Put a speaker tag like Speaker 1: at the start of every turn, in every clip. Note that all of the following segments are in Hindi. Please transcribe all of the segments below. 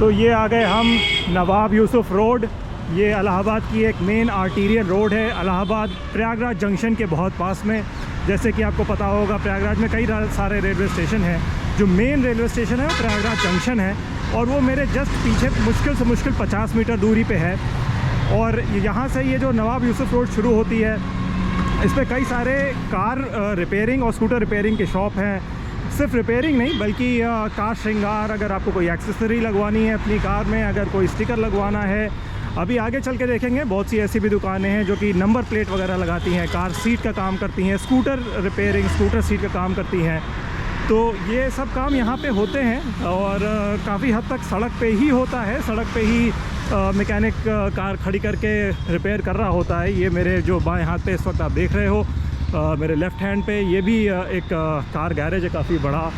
Speaker 1: तो ये आ गए हम नवाब यूसुफ रोड। ये इलाहाबाद की एक मेन आर्टीरियल रोड है, इलाहाबाद प्रयागराज जंक्शन के बहुत पास में। जैसे कि आपको पता होगा प्रयागराज में कई सारे रेलवे स्टेशन हैं। जो मेन रेलवे स्टेशन है वो प्रयागराज जंक्शन है और वो मेरे जस्ट पीछे मुश्किल से मुश्किल 50 मीटर दूरी पे है। और यहाँ से ये जो नवाब यूसुफ रोड शुरू होती है, इस पर कई सारे कार रिपेयरिंग और स्कूटर रिपेयरिंग के शॉप हैं। सिर्फ रिपेयरिंग नहीं बल्कि कार श्रृंगार, अगर आपको कोई एक्सेसरी लगवानी है अपनी कार में, अगर कोई स्टिकर लगवाना है। अभी आगे चल के देखेंगे बहुत सी ऐसी भी दुकानें हैं जो कि नंबर प्लेट वगैरह लगाती हैं, कार सीट का काम करती हैं, स्कूटर रिपेयरिंग, स्कूटर सीट का काम करती हैं। तो ये सब काम यहाँ पे होते हैं और काफ़ी हद तक सड़क पे ही होता है। सड़क पे ही मैकेनिक कार खड़ी करके रिपेयर कर रहा होता है। ये मेरे जो बाएं हाथ पे इस वक्त आप देख रहे हो, मेरे लेफ़्ट हैंड पे ये भी एक कार गैरेज है काफ़ी बड़ा।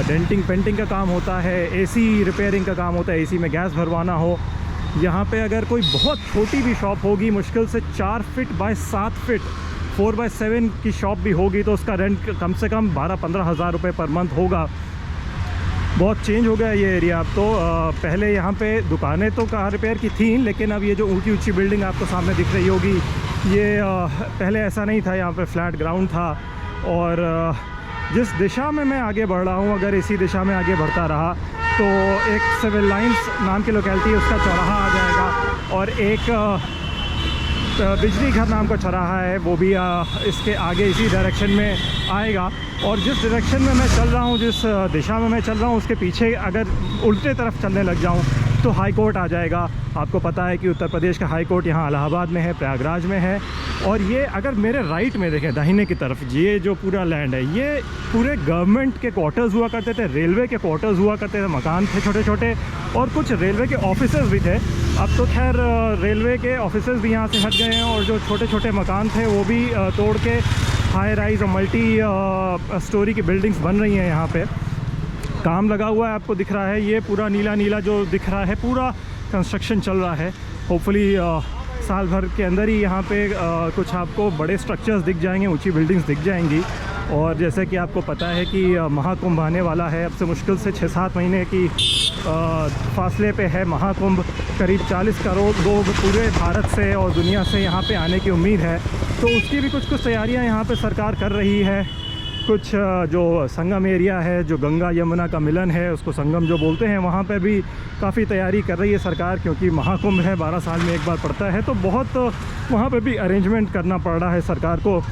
Speaker 1: डेंटिंग पेंटिंग का काम होता है, एसी रिपेयरिंग का काम होता है, एसी में गैस भरवाना हो। यहाँ पे अगर कोई बहुत छोटी भी शॉप होगी, मुश्किल से 4 फीट बाय 7 फीट 4x7 की शॉप भी होगी, तो उसका रेंट कम से कम 12-15 हज़ार रुपये पर मंथ होगा। बहुत चेंज हो गया ये एरिया अब तो। पहले यहाँ पे दुकानें तो कार रिपेयर की थी, लेकिन अब ये जो ऊंची ऊंची बिल्डिंग आपको सामने दिख रही होगी, ये पहले ऐसा नहीं था। यहाँ पे फ्लैट ग्राउंड था और जिस दिशा में मैं आगे बढ़ रहा हूँ, अगर इसी दिशा में आगे बढ़ता रहा तो एक सिविल लाइंस नाम की लोकेलिटी है, उसका चौराहा आ जाएगा। और एक बिजली घर नाम का चौराहा है, वो भी इसके आगे इसी डायरेक्शन में आएगा। और जिस डायरेक्शन में मैं चल रहा हूँ, जिस दिशा में मैं चल रहा हूँ, उसके पीछे अगर उल्टे तरफ चलने लग जाऊँ तो हाई कोर्ट आ जाएगा। आपको पता है कि उत्तर प्रदेश का हाई कोर्ट यहाँ इलाहाबाद में है, प्रयागराज में है। और ये अगर मेरे राइट में देखें, दाहिने की तरफ, ये जो पूरा लैंड है, ये पूरे गवर्नमेंट के क्वार्टर्स हुआ करते थे, रेलवे के क्वार्टर्स हुआ करते थे, मकान थे छोटे छोटे, और कुछ रेलवे के ऑफिसर्स भी थे। अब तो खैर रेलवे के ऑफिसर्स भी यहाँ से हट गए हैं और जो छोटे छोटे मकान थे वो भी तोड़ के हाई राइज और मल्टी स्टोरी की बिल्डिंग्स बन रही हैं। यहाँ पे काम लगा हुआ है, आपको दिख रहा है, ये पूरा नीला नीला जो दिख रहा है, पूरा कंस्ट्रक्शन चल रहा है। होपफुली साल भर के अंदर ही यहाँ पे कुछ आपको बड़े स्ट्रक्चर्स दिख जाएंगे, ऊंची बिल्डिंग्स दिख जाएंगी। और जैसे कि आपको पता है कि महाकुंभ आने वाला है, अब से मुश्किल से 6-7 महीने की फासले पे है महाकुंभ। करीब 40 करोड़ लोग पूरे भारत से और दुनिया से यहाँ पे आने की उम्मीद है, तो उसकी भी कुछ तैयारियाँ यहाँ पे सरकार कर रही है। कुछ जो संगम एरिया है, जो गंगा यमुना का मिलन है, उसको संगम जो बोलते हैं, वहाँ पे भी काफ़ी तैयारी कर रही है सरकार, क्योंकि महाकुंभ है, 12 साल में एक बार पड़ता है, तो बहुत वहाँ पे भी अरेंजमेंट करना पड़ रहा है सरकार को।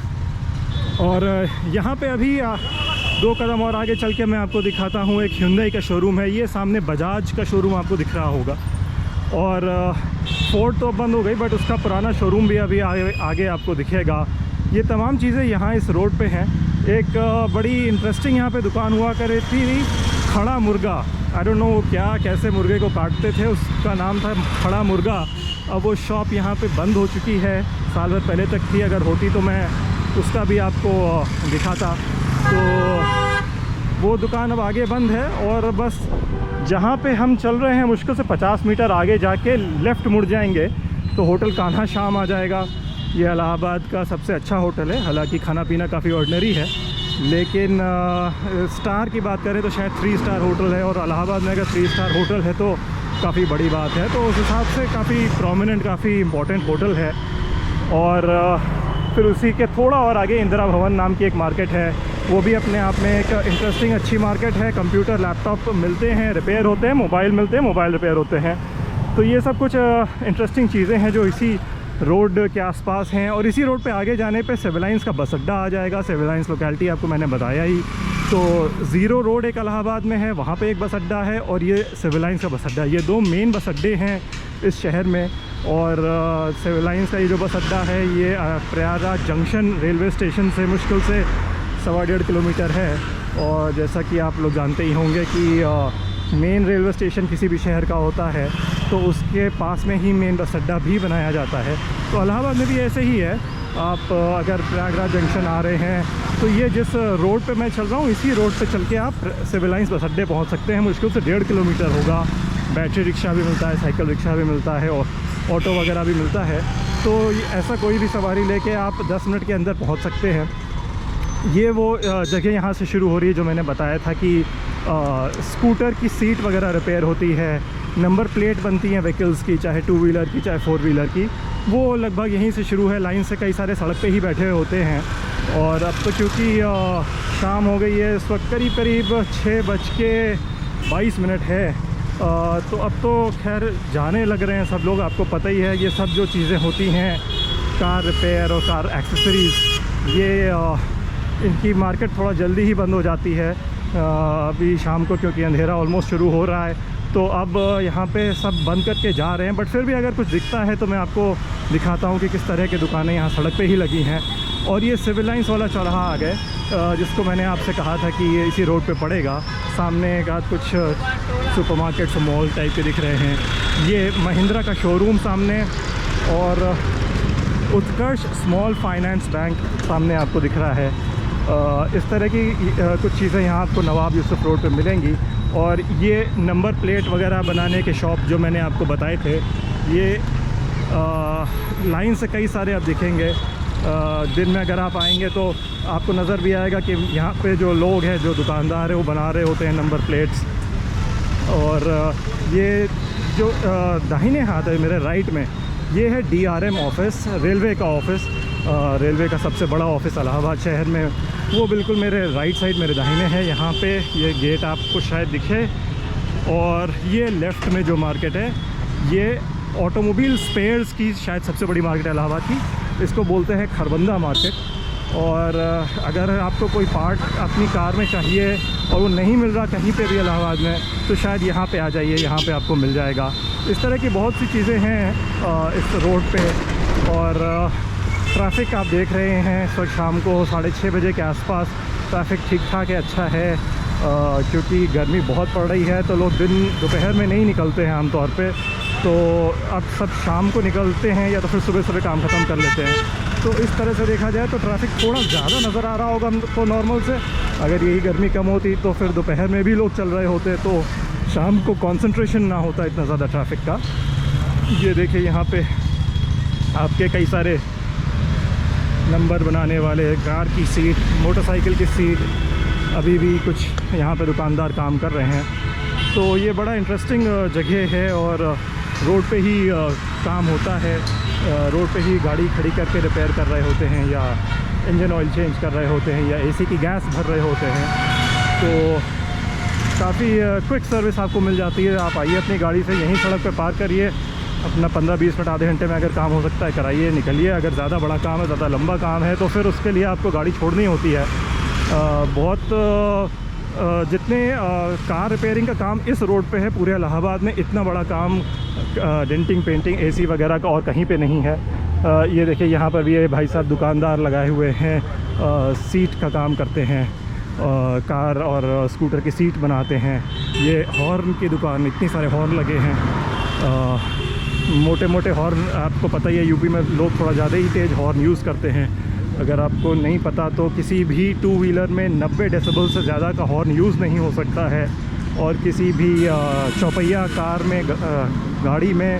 Speaker 1: और यहाँ पे अभी 2 कदम और आगे चल के मैं आपको दिखाता हूँ, एक Hyundai का शोरूम है। ये सामने बजाज का शोरूम आपको दिख रहा होगा। और फोर्ड तो बंद हो गई, बट उसका पुराना शोरूम भी अभी आगे आपको दिखेगा। ये तमाम चीज़ें यहाँ इस रोड पे हैं। एक बड़ी इंटरेस्टिंग यहाँ पे दुकान हुआ कर थी, खड़ा मुर्गा। आई डोंट नो क्या कैसे मुर्गे को काटते थे, उसका नाम था खड़ा मुर्गा। अब वो शॉप यहाँ पे बंद हो चुकी है, साल भर पहले तक थी। अगर होती तो मैं उसका भी आपको दिखाता। तो वो दुकान अब आगे बंद है। और बस जहाँ पे हम चल रहे हैं, मुश्किल से 50 मीटर आगे जाके लेफ़्ट मुड़ जाएंगे तो होटल कान्हा श्याम आ जाएगा। ये इलाहाबाद का सबसे अच्छा होटल है, हालांकि खाना पीना काफ़ी ऑर्डिनरी है, लेकिन स्टार की बात करें तो शायद 3 स्टार होटल है। और इलाहाबाद में अगर 3 स्टार होटल है तो काफ़ी बड़ी बात है। तो उस हिसाब से काफ़ी प्रोमिनेंट, काफ़ी इम्पोर्टेंट होटल है। और फिर उसी के थोड़ा और आगे इंदिरा भवन नाम की एक मार्केट है, वो भी अपने आप में एक इंटरेस्टिंग अच्छी मार्केट है। कंप्यूटर, लैपटॉप मिलते हैं, रिपेयर होते हैं, मोबाइल मिलते हैं, मोबाइल रिपेयर होते हैं। तो ये सब कुछ इंटरेस्टिंग चीज़ें हैं जो इसी रोड के आसपास हैं। और इसी रोड पे आगे जाने पे सिविल लाइंस का बस अड्डा आ जाएगा। सिविल लाइंस लोकेलिटी आपको मैंने बताया ही। तो ज़ीरो रोड एक इलाहाबाद में है, वहाँ पे एक बस अड्डा है, और ये सिविल लाइंस का बस अड्डा है। ये 2 मेन बस अड्डे हैं इस शहर में। और सिविल लाइंस का ये जो बस अड्डा है, ये प्रयागराज जंक्शन रेलवे स्टेशन से मुश्किल से 1.5 किलोमीटर है। और जैसा कि आप लोग जानते ही होंगे कि मेन रेलवे स्टेशन किसी भी शहर का होता है तो उसके पास में ही मेन बस अड्डा भी बनाया जाता है। तो इलाहाबाद में भी ऐसे ही है। आप अगर प्रयागराज जंक्शन आ रहे हैं तो ये जिस रोड पे मैं चल रहा हूँ, इसी रोड पे चल के आप सिविल लाइंस बस अड्डे पहुँच सकते हैं। मुश्किल से 1.5 किलोमीटर होगा। बैटरी रिक्शा भी मिलता है, साइकिल रिक्शा भी मिलता है, और ऑटो वगैरह भी मिलता है। तो ऐसा कोई भी सवारी लेके आप 10 मिनट के अंदर पहुँच सकते हैं। ये वो जगह यहाँ से शुरू हो रही है जो मैंने बताया था कि स्कूटर की सीट वगैरह रिपेयर होती है, नंबर प्लेट बनती हैं व्हीकल्स की, चाहे 2 व्हीलर की चाहे 4 व्हीलर की, वो लगभग यहीं से शुरू है। लाइन से कई सारे सड़क पे ही बैठे हुए होते हैं। और अब तो क्योंकि शाम हो गई है, इस वक्त करीब 6:22 है, तो अब तो खैर जाने लग रहे हैं सब लोग। आपको पता ही है ये सब जो चीज़ें होती हैं कार रिपेयर और कार एक्सेसरीज़, ये इनकी मार्केट थोड़ा जल्दी ही बंद हो जाती है अभी शाम को, क्योंकि अंधेरा ऑलमोस्ट शुरू हो रहा है। तो अब यहाँ पे सब बंद करके जा रहे हैं, बट फिर भी अगर कुछ दिखता है तो मैं आपको दिखाता हूँ कि किस तरह की दुकानें यहाँ सड़क पे ही लगी हैं। और ये सिविल लाइन्स वाला चौराहा आ गए, जिसको मैंने आपसे कहा था कि ये इसी रोड पे पड़ेगा। सामने एक आध कुछ सुपरमार्केट्स मॉल टाइप के दिख रहे हैं। ये महिंद्रा का शोरूम सामने, और उत्कर्ष स्मॉल फाइनेंस बैंक सामने आपको दिख रहा है। इस तरह की कुछ चीज़ें यहाँ आपको नवाब यूसुफ रोड पे मिलेंगी। और ये नंबर प्लेट वगैरह बनाने के शॉप जो मैंने आपको बताए थे, ये लाइन से कई सारे आप दिखेंगे। दिन में अगर आप आएंगे तो आपको नज़र भी आएगा कि यहाँ पे जो लोग हैं, जो दुकानदार हैं, वो बना रहे होते हैं नंबर प्लेट्स। और ये जो दाहिने हाथ है मेरे राइट में, ये है DRM ऑफिस, रेलवे का ऑफिस। रेलवे का सबसे बड़ा ऑफिस इलाहाबाद शहर में, वो बिल्कुल मेरे राइट साइड मेरे दाहिने है। यहाँ पे ये गेट आपको शायद दिखे। और ये लेफ़्ट में जो मार्केट है, ये ऑटोमोबाइल स्पेयर्स की शायद सबसे बड़ी मार्केट है इलाहाबाद की। इसको बोलते हैं खरबंदा मार्केट। और अगर आपको कोई पार्ट अपनी कार में चाहिए और वो नहीं मिल रहा कहीं पे भी इलाहाबाद में, तो शायद यहाँ पे आ जाइए, यहाँ पे आपको मिल जाएगा। इस तरह की बहुत सी चीज़ें हैं इस रोड पे। और ट्रैफिक आप देख रहे हैं, इस वक्त शाम को 6:30 बजे के आसपास ट्रैफिक ठीक ठाक है, अच्छा है। क्योंकि गर्मी बहुत पड़ रही है तो लोग दोपहर में नहीं निकलते हैं आमतौर पे, तो अब सब शाम को निकलते हैं या तो फिर सुबह सुबह काम ख़त्म कर लेते हैं। तो इस तरह से देखा जाए तो ट्रैफिक थोड़ा ज़्यादा नज़र आ रहा होगा हमको नॉर्मल से। अगर यही गर्मी कम होती तो फिर दोपहर में भी लोग चल रहे होते, तो शाम को कंसंट्रेशन ना होता इतना ज़्यादा ट्रैफिक का। ये देखिए यहाँ पे आपके कई सारे नंबर बनाने वाले, कार की सीट, मोटरसाइकिल की सीट, अभी भी कुछ यहाँ पे दुकानदार काम कर रहे हैं। तो ये बड़ा इंटरेस्टिंग जगह है और रोड पे ही काम होता है। रोड पे ही गाड़ी खड़ी करके रिपेयर कर रहे होते हैं, या इंजन ऑयल चेंज कर रहे होते हैं, या AC की गैस भर रहे होते हैं। तो काफ़ी क्विक सर्विस आपको मिल जाती है। आप आइए अपनी गाड़ी से यहीं सड़क पे पार्क करिए, अपना 15-20 मिनट आधे घंटे में अगर काम हो सकता है कराइए, निकलिए। अगर ज़्यादा बड़ा काम है, ज़्यादा लंबा काम है, तो फिर उसके लिए आपको गाड़ी छोड़नी होती है। जितने कार रिपेयरिंग का काम इस रोड पे है पूरे इलाहाबाद में, इतना बड़ा काम डेंटिंग, पेंटिंग, AC वगैरह का और कहीं पे नहीं है। ये देखिए यहाँ पर भी ये भाई साहब दुकानदार लगाए हुए हैं, सीट का काम करते हैं, कार और स्कूटर की सीट बनाते हैं। ये हॉर्न की दुकान, इतनी सारे हॉर्न लगे हैं, मोटे मोटे हॉर्न। आपको पता ही है यूपी में लोग थोड़ा ज़्यादा ही तेज़ हॉर्न यूज़ करते हैं। अगर आपको नहीं पता तो किसी भी 2 व्हीलर में 90 डेसिबल से ज़्यादा का हॉर्न यूज़ नहीं हो सकता है, और किसी भी चौपहिया कार में, गाड़ी में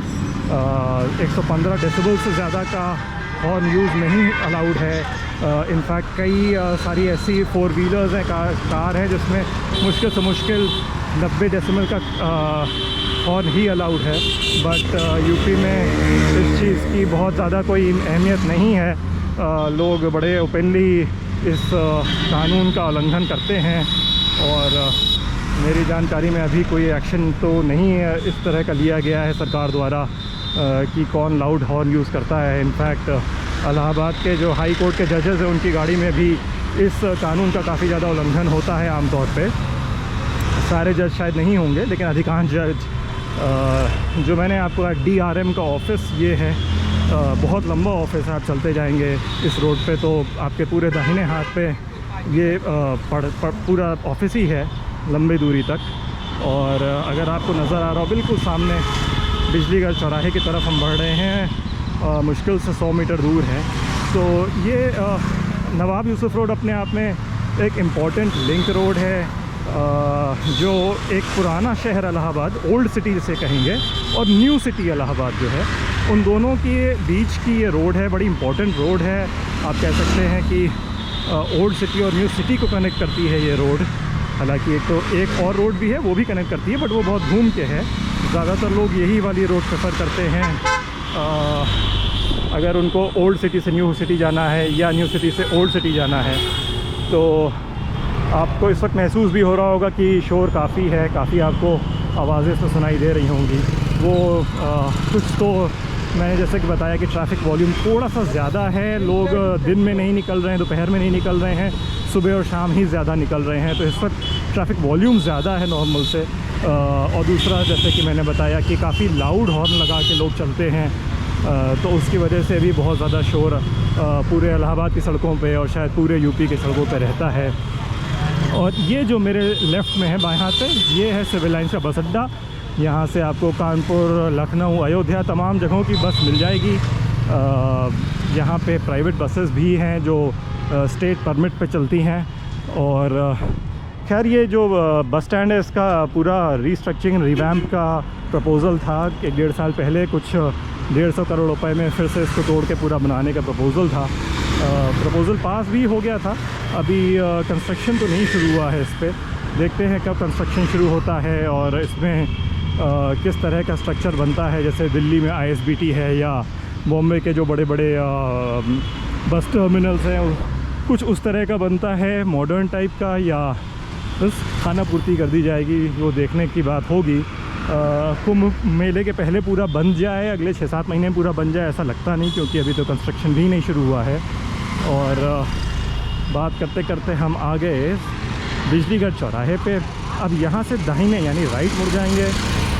Speaker 1: 115 डेसिबल से ज़्यादा का हॉर्न यूज़ नहीं अलाउड है। इनफैक्ट कई सारी ऐसी 4 व्हीलर्स हैं, कार हैं जिसमें मुश्किल से मुश्किल 90 डेसिबल का हॉर्न ही अलाउड है। बट यूपी में इस चीज़ की बहुत ज़्यादा कोई अहमियत नहीं है। लोग बड़े ओपनली इस कानून का उल्लंघन करते हैं, और मेरी जानकारी में अभी कोई एक्शन तो नहीं है इस तरह का लिया गया है सरकार द्वारा कि कौन लाउड हॉर्न यूज़ करता है। इनफैक्ट इलाहाबाद के जो हाई कोर्ट के जजेस हैं, उनकी गाड़ी में भी इस कानून का काफ़ी ज़्यादा उल्लंघन होता है आमतौर पे। सारे जज शायद नहीं होंगे, लेकिन अधिकांश जज। जो मैंने आपको DRM का ऑफिस ये है, बहुत लंबा ऑफिस है। आप चलते जाएंगे इस रोड पे तो आपके पूरे दाहिने हाथ पे ये पूरा ऑफिस ही है लंबी दूरी तक। और अगर आपको नज़र आ रहा हो बिल्कुल सामने बिजलीगढ़ चौराहे की तरफ हम बढ़ रहे हैं, मुश्किल से 100 मीटर दूर है। तो ये नवाब यूसुफ रोड अपने आप में एक इम्पॉर्टेंट लिंक रोड है, जो एक पुराना शहर इलाहाबाद, ओल्ड सिटी जिसे कहेंगे, और न्यू सिटी इलाहाबाद जो है, उन दोनों के बीच की ये रोड है। बड़ी इम्पोर्टेंट रोड है। आप कह सकते हैं कि ओल्ड सिटी और न्यू सिटी को कनेक्ट करती है ये रोड। हालांकि एक और रोड भी है, वो भी कनेक्ट करती है, बट वो बहुत घूम के है। ज़्यादातर लोग यही वाली रोड प्रेफर करते हैं अगर उनको ओल्ड सिटी से न्यू सिटी जाना है या न्यू सिटी से ओल्ड सिटी जाना है। तो आपको इस वक्त महसूस भी हो रहा होगा कि शोर काफ़ी है, काफ़ी आपको आवाज़ें तो सुनाई दे रही होंगी। वो कुछ तो मैंने जैसे कि बताया कि ट्रैफ़िक वॉल्यूम थोड़ा सा ज़्यादा है। लोग दिन में नहीं निकल रहे हैं, दोपहर में नहीं निकल रहे हैं, सुबह और शाम ही ज़्यादा निकल रहे हैं। तो इस वक्त ट्रैफ़िक वॉल्यूम ज़्यादा है नॉर्मल से। और दूसरा जैसे कि मैंने बताया कि काफ़ी लाउड हॉर्न लगा के लोग चलते हैं, तो उसकी वजह से भी बहुत ज़्यादा शोर पूरे इलाहाबाद की सड़कों पे और शायद पूरे यूपी की सड़कों पे रहता है। और ये जो मेरे लेफ़्ट में है बाएं हाथ पे, ये है सिविल लाइन्स का बस अड्डा। यहाँ से आपको कानपुर, लखनऊ, अयोध्या तमाम जगहों की बस मिल जाएगी। यहाँ पे प्राइवेट बसेस भी हैं जो स्टेट परमिट पे चलती हैं। और खैर ये जो बस स्टैंड है, इसका पूरा रीस्ट्रक्चरिंग रिवैम्प का प्रपोज़ल था 1-1.5 साल पहले। कुछ 150 करोड़ रुपए में फिर से इसको तोड़ के पूरा बनाने का प्रपोज़ल था। प्रपोज़ल पास भी हो गया था। अभी कंस्ट्रक्शन तो नहीं शुरू हुआ है इस पर। देखते हैं कब कंस्ट्रक्शन शुरू होता है और इसमें किस तरह का स्ट्रक्चर बनता है। जैसे दिल्ली में ISBT है या बॉम्बे के जो बड़े बड़े बस टर्मिनल्स हैं, कुछ उस तरह का बनता है, मॉडर्न टाइप का, या बस खाना पूर्ति कर दी जाएगी, वो देखने की बात होगी। कुंभ मेले के पहले पूरा बन जाए, अगले 6-7 महीने में पूरा बन जाए, ऐसा लगता नहीं, क्योंकि अभी तो कंस्ट्रक्शन भी नहीं शुरू हुआ है। और बात करते करते हम आ गए बिजलीगढ़ चौराहे पे। अब यहाँ से दाहिने यानी राइट मुड़ जाएंगे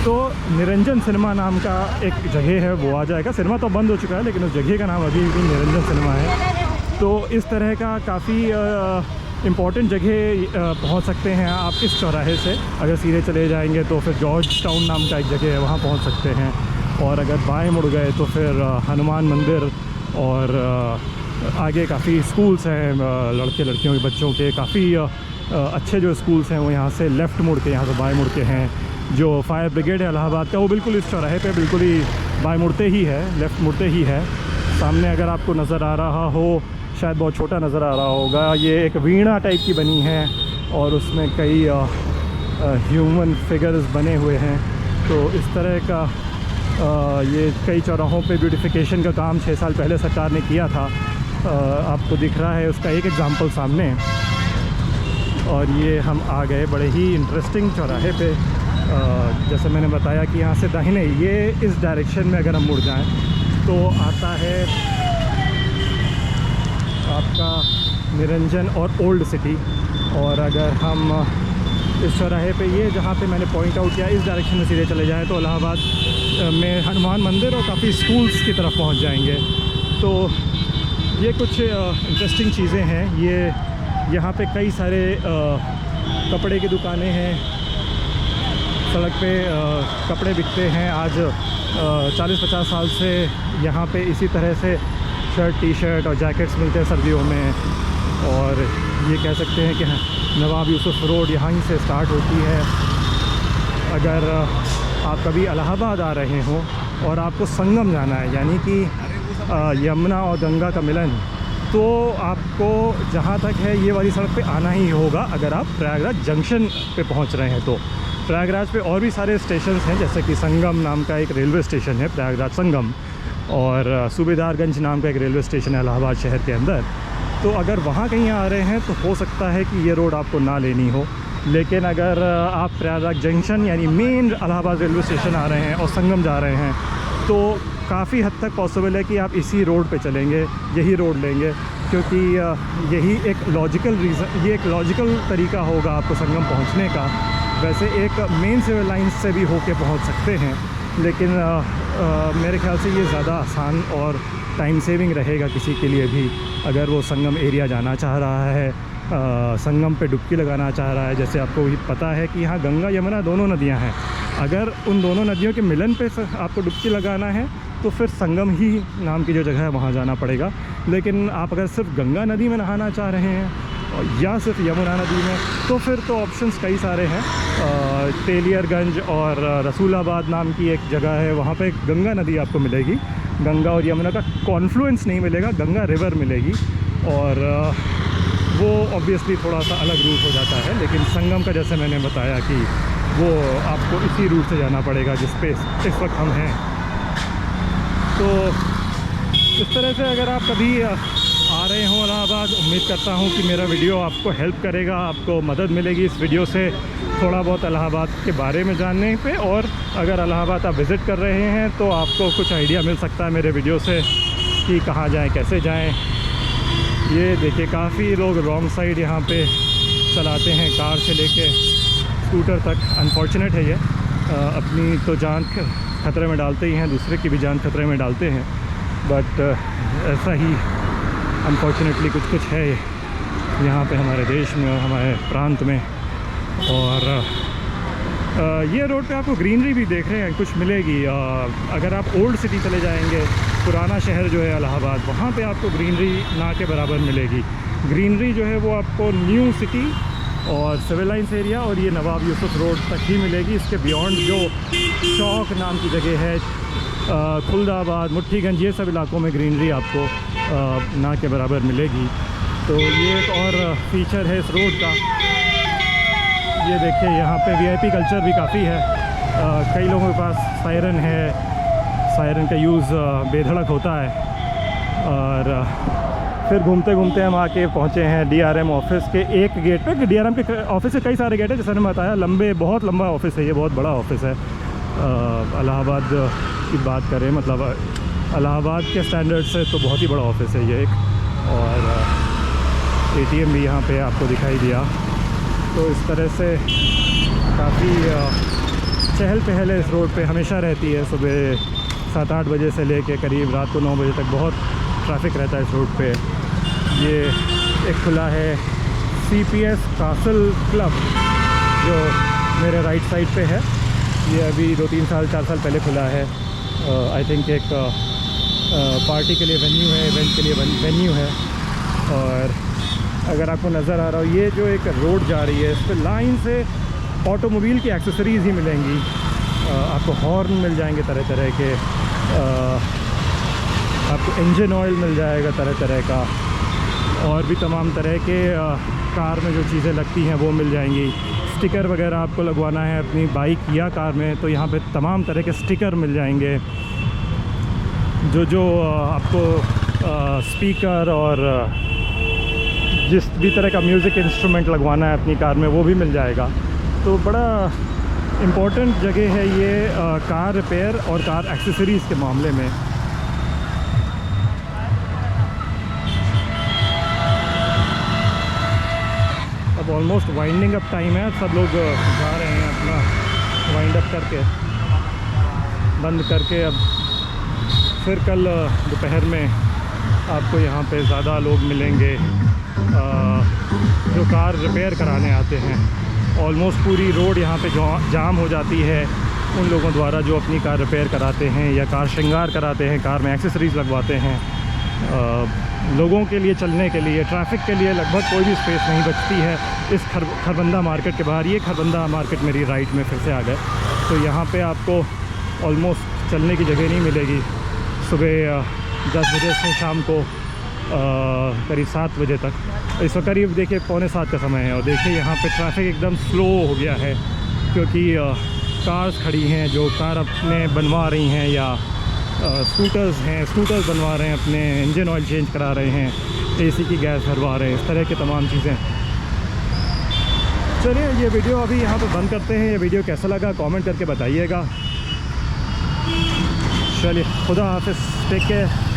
Speaker 1: तो निरंजन सिनेमा नाम का एक जगह है, वो आ जाएगा। सिनेमा तो बंद हो चुका है, लेकिन उस जगह का नाम अभी भी निरंजन सिनेमा है। तो इस तरह का काफ़ी इम्पॉर्टेंट जगह पहुंच सकते हैं आप इस चौराहे से। अगर सीधे चले जाएंगे तो फिर जॉर्ज टाउन नाम का एक जगह है, वहाँ पहुंच सकते हैं। और अगर बाएं मुड़ गए तो फिर हनुमान मंदिर और आगे काफ़ी स्कूल्स हैं लड़के लड़कियों के बच्चों के, काफ़ी अच्छे जो स्कूल्स हैं वो यहाँ से लेफ़्ट मुड़ के, यहाँ से बाएँ मुड़ के हैं। जो फायर ब्रिगेड है इलाहाबाद का, वो बिल्कुल इस चौराहे पे बिल्कुल ही बाएँ मुड़ते ही है, लेफ़्ट मुड़ते ही है। सामने अगर आपको नज़र आ रहा हो, शायद बहुत छोटा नज़र आ रहा होगा, ये एक वीणा टाइप की बनी है और उसमें कई ह्यूमन फिगर्स बने हुए हैं। तो इस तरह का ये कई चौराहों पे ब्यूटिफिकेशन का काम 6 साल पहले सरकार ने किया था। आपको दिख रहा है उसका एक एग्ज़ाम्पल सामने। और ये हम आ गए बड़े ही इंटरेस्टिंग चौराहे पे। जैसे मैंने बताया कि यहाँ से दाहिने, ये इस डायरेक्शन में अगर हम मुड़ जाएं तो आता है आपका निरंजन और ओल्ड सिटी। और अगर हम इस चौराहे पे, ये जहाँ पे मैंने पॉइंट आउट किया, इस डायरेक्शन में सीधे चले जाएँ तो इलाहाबाद में हनुमान मंदिर और काफ़ी स्कूल्स की तरफ पहुँच जाएंगे। तो ये कुछ इंटरेस्टिंग चीज़ें हैं। ये यहाँ पे कई सारे कपड़े की दुकानें हैं, सड़क पे कपड़े बिकते हैं। आज 40-50 साल से यहाँ पे इसी तरह से शर्ट, टी-शर्ट और जैकेट्स मिलते हैं सर्दियों में। और ये कह सकते हैं कि नवाब यूसुफ रोड यहाँ ही से स्टार्ट होती है। अगर आप कभी इलाहाबाद आ रहे हों और आपको संगम जाना है, यानी कि यमुना और गंगा का मिलन, तो आपको जहाँ तक है ये वाली सड़क पे आना ही होगा अगर आप प्रयागराज जंक्शन पे पहुँच रहे हैं। तो प्रयागराज पे और भी सारे स्टेशंस हैं, जैसे कि संगम नाम का एक रेलवे स्टेशन है, प्रयागराज संगम, और सूबेदारगंज नाम का एक रेलवे स्टेशन है इलाहाबाद शहर के अंदर। तो अगर वहाँ कहीं आ रहे हैं तो हो सकता है कि ये रोड आपको ना लेनी हो। लेकिन अगर आप प्रयागराज जंक्शन यानी मेन इलाहाबाद रेलवे स्टेशन आ रहे हैं और संगम जा रहे हैं, तो काफ़ी हद तक पॉसिबल है कि आप इसी रोड पे चलेंगे, यही रोड लेंगे, क्योंकि यही एक लॉजिकल रीज़न, ये एक लॉजिकल तरीका होगा आपको संगम पहुंचने का। वैसे एक मेन सिविल लाइन्स से भी होके पहुंच सकते हैं, लेकिन मेरे ख्याल से ये ज़्यादा आसान और टाइम सेविंग रहेगा किसी के लिए भी, अगर वो संगम एरिया जाना चाह रहा है, संगम पे डुबकी लगाना चाह रहा है। जैसे आपको भी पता है कि यहाँ गंगा यमुना दोनों नदियाँ हैं। अगर उन दोनों नदियों के मिलन पे आपको डुबकी लगाना है तो फिर संगम ही नाम की जो जगह है वहाँ जाना पड़ेगा। लेकिन आप अगर सिर्फ गंगा नदी में नहाना चाह रहे हैं या सिर्फ यमुना नदी में, तो फिर तो ऑप्शंस कई सारे हैं। तेलियरगंज और रसूलाबाद नाम की एक जगह है, वहाँ पे गंगा नदी आपको मिलेगी। गंगा और यमुना का कॉन्फ्लुएंस नहीं मिलेगा, गंगा रिवर मिलेगी। और वो ऑब्वियसली थोड़ा सा अलग रूट हो जाता है, लेकिन संगम का जैसे मैंने बताया कि वो आपको इसी रूट से जाना पड़ेगा जिस पे इस वक्त हम हैं। तो इस तरह से अगर आप कभी आ रहे हों इलाहाबाद, उम्मीद करता हूँ कि मेरा वीडियो आपको हेल्प करेगा, आपको मदद मिलेगी इस वीडियो से थोड़ा बहुत इलाहाबाद के बारे में जानने पे। और अगर इलाहाबाद आप विज़िट कर रहे हैं तो आपको कुछ आइडिया मिल सकता है मेरे वीडियो से कि कहाँ जाएं, कैसे जाएं। ये देखिए काफ़ी लोग रॉन्ग साइड यहाँ पे चलाते हैं, कार से लेके स्कूटर तक। अनफॉर्चुनेट है ये, अपनी तो जान खतरे में डालते ही हैं, दूसरे की भी जान खतरे में डालते हैं, बट ऐसा ही अनफॉर्चुनेटली कुछ है यहाँ पे हमारे देश में और हमारे प्रांत में। और ये रोड पे आपको ग्रीनरी भी देख रहे हैं कुछ मिलेगी। अगर आप ओल्ड सिटी चले जाएंगे, पुराना शहर जो है इलाहाबाद, वहाँ पे आपको ग्रीनरी ना के बराबर मिलेगी। ग्रीनरी जो है वो आपको न्यू सिटी और सिविल लाइन्स एरिया और ये नवाब यूसुफ रोड तक ही मिलेगी। इसके बियॉन्ड जो चौक नाम की जगह है, खुलदाबाद, मुट्ठीगंज, ये सब इलाकों में ग्रीनरी आपको ना के बराबर मिलेगी। तो ये एक और फीचर है इस रोड का। ये देखिए यहाँ पे वीआईपी कल्चर भी काफ़ी है। कई लोगों के पास सायरन है, सायरन का यूज़ बेधड़क होता है। और फिर घूमते घूमते हम आके पहुँचे हैं डीआरएम ऑफिस के एक गेट पे। डीआरएम के ऑफिस से कई सारे गेट हैं, जैसे मैंने बताया, बहुत लंबा ऑफिस है ये, बहुत बड़ा ऑफिस है। इलाहाबाद की बात करें, मतलब इलाहाबाद के स्टैंडर्ड से तो बहुत ही बड़ा ऑफिस है ये एक। और एटीएम भी यहाँ पे आपको दिखाई दिया। तो इस तरह से काफ़ी चहल पहल इस रोड पे हमेशा रहती है। सुबह 7-8 बजे से लेके करीब रात को 9 बजे तक बहुत ट्रैफिक रहता है इस रोड पे। ये एक खुला है CPS कासल क्लब, जो मेरे राइट साइड पे है। ये अभी 2-3 साल 4 साल पहले खुला है। आई थिंक एक पार्टी के लिए वेन्यू है, इवेंट के लिए वेन्यू है। और अगर आपको नज़र आ रहा हो, ये जो एक रोड जा रही है, इस पर लाइन से ऑटोमोबाइल की एक्सेसरीज़ ही मिलेंगी। आपको हॉर्न मिल जाएंगे तरह तरह के, आपको इंजन ऑयल मिल जाएगा तरह तरह का, और भी तमाम तरह के कार में जो चीज़ें लगती हैं वो मिल जाएंगी। स्टिकर वगैरह आपको लगवाना है अपनी बाइक या कार में, तो यहाँ पे तमाम तरह के स्टिकर मिल जाएंगे। जो आपको स्पीकर और जिस भी तरह का म्यूज़िक इंस्ट्रूमेंट लगवाना है अपनी कार में वो भी मिल जाएगा। तो बड़ा इम्पोर्टेंट जगह है ये कार रिपेयर और कार एक्सेसरीज़ के मामले में। अब ऑलमोस्ट वाइंडिंग अप टाइम है, सब लोग जा रहे हैं अपना वाइंड अप करके, बंद करके। अब फिर कल दोपहर में आपको यहाँ पे ज़्यादा लोग मिलेंगे जो कार रिपेयर कराने आते हैं। ऑलमोस्ट पूरी रोड यहाँ पे जाम हो जाती है उन लोगों द्वारा जो अपनी कार रिपेयर कराते हैं या कार श्रृंगार कराते हैं, कार में एक्सेसरीज़ लगवाते हैं। लोगों के लिए चलने के लिए, ट्रैफिक के लिए लगभग कोई भी स्पेस नहीं बचती है इस खरबंदा मार्केट के बाहर। ये खरबंदा मार्केट मेरी राइट में फिर से आ गए, तो यहाँ पे आपको ऑलमोस्ट चलने की जगह नहीं मिलेगी। सुबह 10 बजे से शाम को करीब 7 बजे तक। इस वक्त करीब देखिए 6:45 का समय है, और देखिए यहाँ पे ट्रैफिक एकदम स्लो हो गया है, क्योंकि कार्स खड़ी हैं जो कार अपने बनवा रही हैं, या स्कूटर्स बनवा रहे हैं, अपने इंजन ऑयल चेंज करा रहे हैं, AC की गैस भरवा रहे हैं, इस तरह की तमाम चीज़ें। चलिए ये वीडियो अभी यहाँ पे बंद करते हैं। ये वीडियो कैसा लगा कमेंट करके बताइएगा। चलिए, खुदा हाफिज़, टेक केयर।